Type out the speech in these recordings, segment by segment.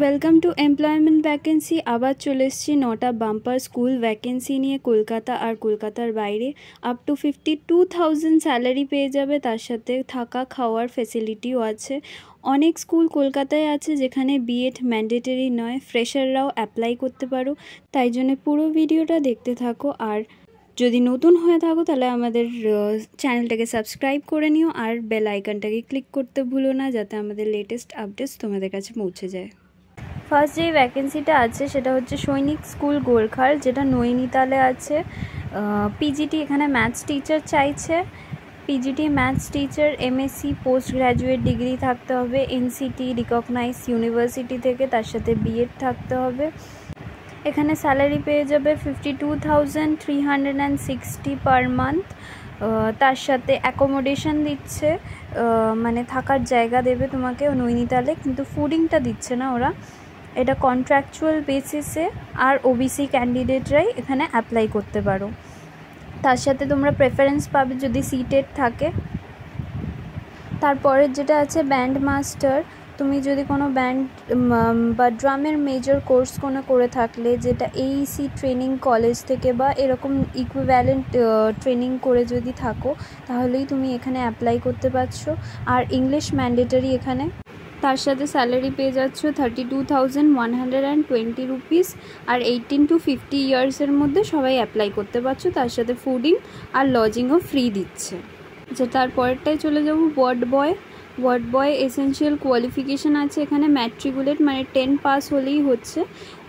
Welcome to employment vacancy. আবার চলে এসেছি 9টা বাম্পার স্কুল ভ্যাকেন্সি নিয়ে কলকাতা আর কলকাতার বাইরে। আপ টু 52,000 স্যালারি পেয়ে যাবে, তার সাথে থাকা খাওয়ার ফেসিলিটিও আছে। অনেক স্কুল কলকাতায় আছে যেখানে বিএড ম্যান্ডেটরি নয়, ফ্রেশাররাও অ্যাপ্লাই করতে পারো। তাই জন্য পুরো ভিডিওটা দেখতে থাকো। আর যদি নতুন হয়ে থাকো তাহলে আমাদের চ্যানেলটাকে সাবস্ক্রাইব করে নিও আর বেল আইকনটাকে ক্লিক করতে ভুলো না, যাতে আমাদের লেটেস্ট আপডেটস তোমাদের কাছে পৌঁছে যায়। ফার্স্ট যে ভ্যাকেন্সিটা আছে সেটা হচ্ছে সৈনিক স্কুল গোর্খার, যেটা নৈনিতালে আছে। পিজিটি এখানে ম্যাথস টিচার চাইছে। PGT maths teacher, MSc post graduate degree থাকতে হবে এনসিটি রিকগনাইজ ইউনিভার্সিটি থেকে, তার সাথে বিএড থাকতে হবে। এখানে স্যালারি পেয়ে যাবে 52,360 পার মান্থ। তার সাথে অ্যাকোমোডেশন দিচ্ছে, মানে থাকার জায়গা দেবে তোমাকে নৈনিতালে, কিন্তু ফুডিংটা দিচ্ছে না ওরা। এটা কন্ট্রাকচুয়াল বেসিসে, আর ওবিসি ক্যান্ডিডেটরাই এখানে অ্যাপ্লাই করতে পারো। তার সাথে তোমরা প্রেফারেন্স পাবে যদি সিটেড থাকে। তারপরের যেটা আছে ব্যান্ড মাস্টার। তুমি যদি কোনো ব্যান্ড বা ড্রামের মেজর কোর্স কোনো করে থাকলে, যেটা এইসি ট্রেনিং কলেজ থেকে বা এরকম ইকুইভ্যালেন্ট ট্রেনিং করে যদি থাকো, তাহলেই তুমি এখানে অ্যাপ্লাই করতে পারছো। আর ইংলিশ ম্যান্ডেটরি এখানে। তার সাথে স্যালারি পেয়ে যাচ্ছ 32,120 রুপিস। আর 18 to 50 ইয়ার্সের মধ্যে সবাই অ্যাপ্লাই করতে পারছো। তার সাথে ফুডিং আর লজিংও ফ্রি দিচ্ছে। আচ্ছা, তারপরেরটাই চলে যাব ward boy. Ward boy essential qualification আছে এখানে ম্যাট্রিকুলেট, মানে 10 পাস হলেই হচ্ছে,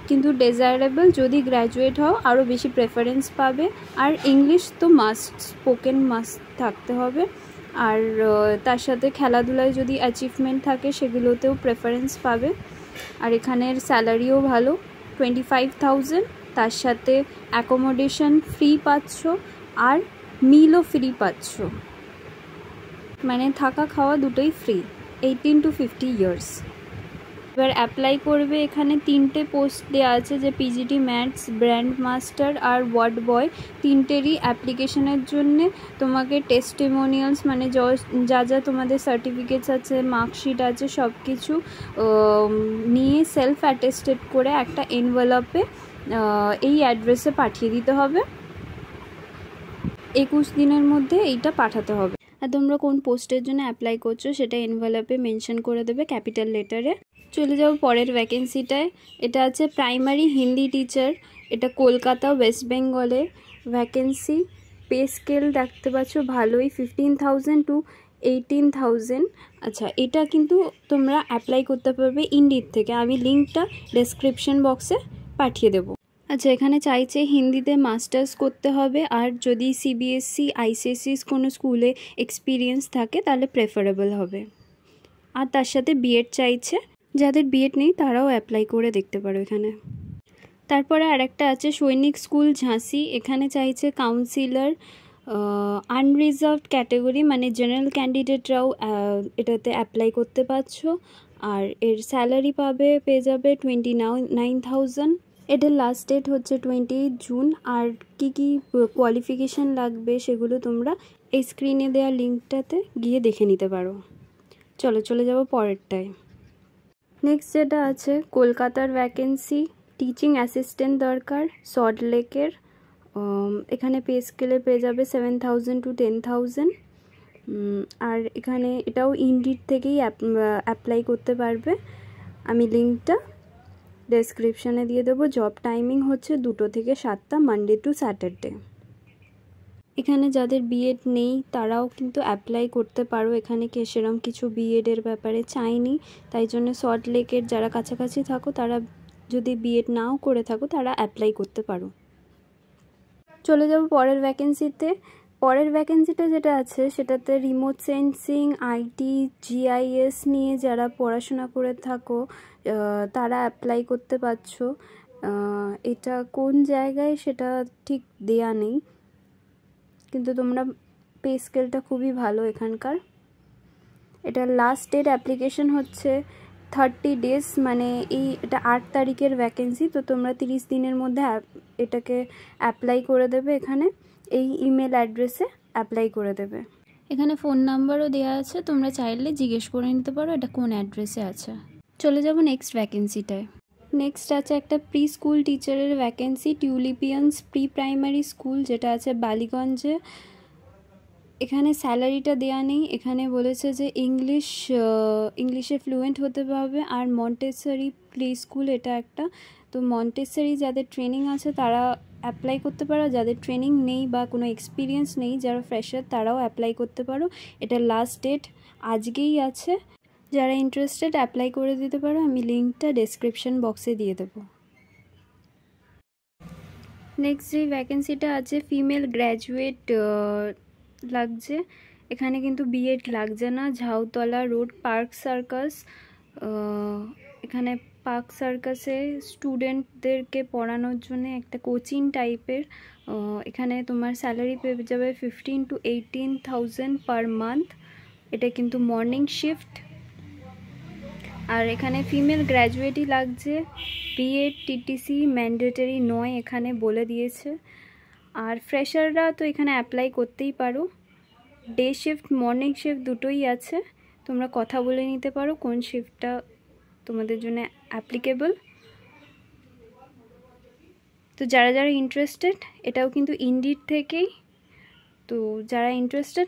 কিন্তু ডেজায়ারেবল যদি গ্র্যাজুয়েট হও আরও বেশি প্রেফারেন্স পাবে। আর ইংলিশ তো মাস্ট, স্পোকেন মাস্ট থাকতে হবে। আর তার সাথে খেলাধুলায় যদি অ্যাচিভমেন্ট থাকে সেগুলোতেও প্রেফারেন্স পাবে। আর এখানের স্যালারিও ভালো, 25,000। তার সাথে অ্যাকোমোডেশন ফ্রি পাচ্ছ আর মিলও ফ্রি পাচ্ছ, মানে থাকা খাওয়া দুটোই ফ্রি, 18 to 50 ইয়ার্স। এবার অ্যাপ্লাই করবে। এখানে 3টে পোস্ট দেওয়া আছে, যে পিজিটি ম্যাথস, ব্র্যান্ড মাস্টার আর ওয়ার্ড বয়। তিনটেরই অ্যাপ্লিকেশনের জন্যে তোমাকে টেস্টিমোনিয়ালস, মানে যা যা তোমাদের সার্টিফিকেটস আছে, মার্কশিট আছে, সব কিছু নিয়ে সেলফ অ্যাটেস্টেড করে একটা এনভেলপে এই অ্যাড্রেসে পাঠিয়ে দিতে হবে। 21 দিনের মধ্যে এইটা পাঠাতে হবে। আর তোমরা কোন পোস্টের জন্য অ্যাপ্লাই করছো সেটা এনভেলপে মেনশন করে দেবে ক্যাপিটাল লেটারে। চলে যাও পরের ভ্যাকেন্সিটায়। এটা আছে প্রাইমারি হিন্দি টিচার। এটা কলকাতা ওয়েস্ট বেঙ্গলে ভ্যাকেন্সি। পে স্কেল দেখতে পাচ্ছ ভালোই, 15,000 to 18,000। আচ্ছা, এটা কিন্তু তোমরা অ্যাপ্লাই করতে পারবে ইন্ডিড থেকে। আমি লিঙ্কটা ডেসক্রিপশন বক্সে পাঠিয়ে দেবো। আচ্ছা, এখানে চাইছে হিন্দিতে মাস্টার্স করতে হবে, আর যদি সিবিএসসি আইসিএসসি কোনো স্কুলে এক্সপিরিয়েন্স থাকে তাহলে প্রেফারেবল হবে। আর তার সাথে বিএড চাইছে, যাদের বিএড নেই তারাও অ্যাপ্লাই করে দেখতে পারো এখানে। তারপরে আরেকটা আছে সৈনিক স্কুল ঝাঁসি। এখানে চাইছে কাউন্সিলর, আনরিজার্ভড ক্যাটাগরি, মানে জেনারেল ক্যান্ডিডেটরাও এটাতে অ্যাপ্লাই করতে পারছো। আর এর স্যালারি পেয়ে যাবে 29,000। এটার লাস্ট ডেট হচ্ছে 28 জুন। আর কি কি কোয়ালিফিকেশান লাগবে সেগুলো তোমরা এই স্ক্রিনে দেওয়া লিঙ্কটাতে গিয়ে দেখে নিতে পারো। চলে যাব পরেরটায়। নেক্সট যেটা আছে কলকাতার ভ্যাকেন্সি, টিচিং অ্যাসিস্ট্যান্ট দরকার সল্টলেকের। এখানে পে স্কেলে পেয়ে যাবে 7,000 to 10,000। আর এখানে এটাও ইন্ডিড থেকেই অ্যাপ্লাই করতে পারবে। আমি লিঙ্কটা ডেসক্রিপশানে দিয়ে দেবো। জব টাইমিং হচ্ছে 2টো থেকে 7টা, মানডে টু স্যাটারডে। এখানে যাদের বিএড নেই তারাও কিন্তু অ্যাপ্লাই করতে পারো। এখানে সেরকম কিছু বিএডের ব্যাপারে চাইনি, তাই জন্য সল্টলেকের যারা কাছাকাছি থাকো তারা যদি বিএড নাও করে থাকো তারা অ্যাপ্লাই করতে পারো। চলে যাব পরের ভ্যাকেন্সিতে। পরের ভ্যাকেন্সিটা যেটা আছে সেটাতে রিমোট সেন্সিং, আইটি, জিআইএস নিয়ে যারা পড়াশোনা করে থাকো তারা অ্যাপ্লাই করতে পারছো। এটা কোন জায়গায় সেটা ঠিক দেয়া নেই, কিন্তু তোমরা পে স্কেলটা খুবই ভালো এখানকার। এটার লাস্ট ডেট অ্যাপ্লিকেশন হচ্ছে 30 ডেজ, মানে এটা 8 তারিখের ভ্যাকেন্সি। তো তোমরা 30 দিনের মধ্যে এটাকে অ্যাপ্লাই করে দেবে। এখানে এই ইমেল অ্যাড্রেসে অ্যাপ্লাই করে দেবে। এখানে ফোন নাম্বারও দেওয়া আছে, তোমরা চাইলে জিজ্ঞেস করে নিতে পারো এটা কোন অ্যাড্রেসে আছে। চলে যাব নেক্সট ভ্যাকেন্সিটায়। নেক্সট আছে একটা প্রি স্কুল টিচারের ভ্যাকেন্সি, টিউলিপিয়ান্স প্রি প্রাইমারি স্কুল, যেটা আছে বালিগঞ্জে। এখানে স্যালারিটা দেওয়া নেই, এখানে বলেছে যে ইংলিশে ফ্লুয়েন্ট হতে হবে। আর মন্টেসরি প্রি স্কুল এটা একটা, তো মন্টেসরি যাদের ট্রেনিং আছে তারা অ্যাপ্লাই করতে পারো, যাদের ট্রেনিং নেই বা কোনো এক্সপিরিয়েন্স নেই, যারা ফ্রেশার তারাও অ্যাপ্লাই করতে পারো। এটা লাস্ট ডেট আজকেই আছে, যারা ইন্টারেস্টেড অ্যাপ্লাই করে দিতে পারো, আমি লিঙ্কটা ডেসক্রিপশন বক্সে দিয়ে দেবো। নেক্সট যে ভ্যাকেন্সিটা আছে ফিমেল গ্র্যাজুয়েট লাগছে, এখানে কিন্তু বিএড লাগছে না। ঝাউতলা রোড পার্ক সার্কাস, এখানে পার্ক সার্কাসে স্টুডেন্টদেরকে পড়ানোর জন্য একটা কোচিং টাইপের। এখানে তোমার স্যালারি পেয়ে যাবে 15 to 18,000 পার মান্থ। এটা কিন্তু মর্নিং শিফট। আর এখানে ফিমেল গ্র্যাজুয়েটই লাগছে, বিএড টিটিসি ম্যান্ডেটরি নয় এখানে বলে দিয়েছে। আর ফ্রেশাররা তো এখানে অ্যাপ্লাই করতেই পারো। ডে শিফট মর্নিং শিফট দুটোই আছে, তোমরা কথা বলে নিতে পারো কোন শিফটটা তোমাদের জন্য অ্যাপ্লিকেবল। তো যারা যারা ইন্টারেস্টেড, এটাও কিন্তু ইন্ডিড থেকেই, তো যারা ইন্টারেস্টেড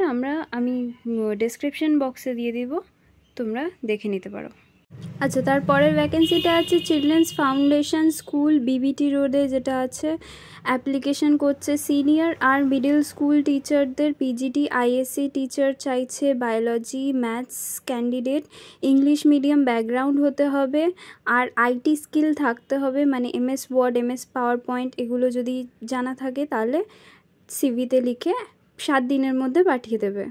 আমি ডেসক্রিপশন বক্সে দিয়ে দিব, তোমরা দেখে নিতে পারো। আচ্ছা, তারপরের ভ্যাকেন্সিটা আছে চিলড্রেন্স ফাউন্ডেশন স্কুল বিবিটি রোডে, যেটা আছে। অ্যাপ্লিকেশন করছে সিনিয়র আর মিডল স্কুল টিচারদের, পিজিটি আইএসসি টিচার চাইছে, biology maths candidate, English medium background হতে হবে, আর আইটি স্কিল থাকতে হবে, মানে MS Word MS PowerPoint এগুলো যদি জানা থাকে তাহলে সিভিতে লিখে 7 দিনের মধ্যে পাঠিয়ে দেবে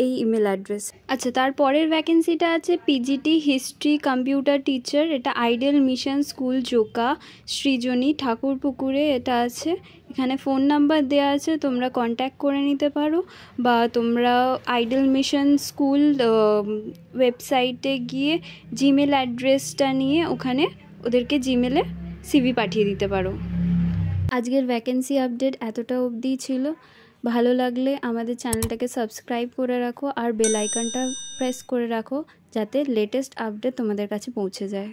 এই ইমেল অ্যাড্রেস। আচ্ছা, তারপরের ভ্যাকেন্সিটা আছে পিজিটি হিস্ট্রি কম্পিউটার টিচার, এটা আইডিয়াল মিশন স্কুল জোকা সৃজনী ঠাকুরপুকুরে এটা আছে। এখানে ফোন নাম্বার দেওয়া আছে, তোমরা কন্ট্যাক্ট করে নিতে পারো, বা তোমরা আইডিয়াল মিশন স্কুল ওয়েবসাইটে গিয়ে জিমেল অ্যাড্রেসটা নিয়ে ওখানে ওদেরকে জিমেলে সিভি পাঠিয়ে দিতে পারো। আজকের ভ্যাকেন্সি আপডেট এতটা অবধিই ছিল। ভালো লাগলে আমাদের চ্যানেলটাকে সাবস্ক্রাইব করে রাখো আর বেল আইকনটা প্রেস করে রাখো, যাতে লেটেস্ট আপডেট তোমাদের কাছে পৌঁছে যায়।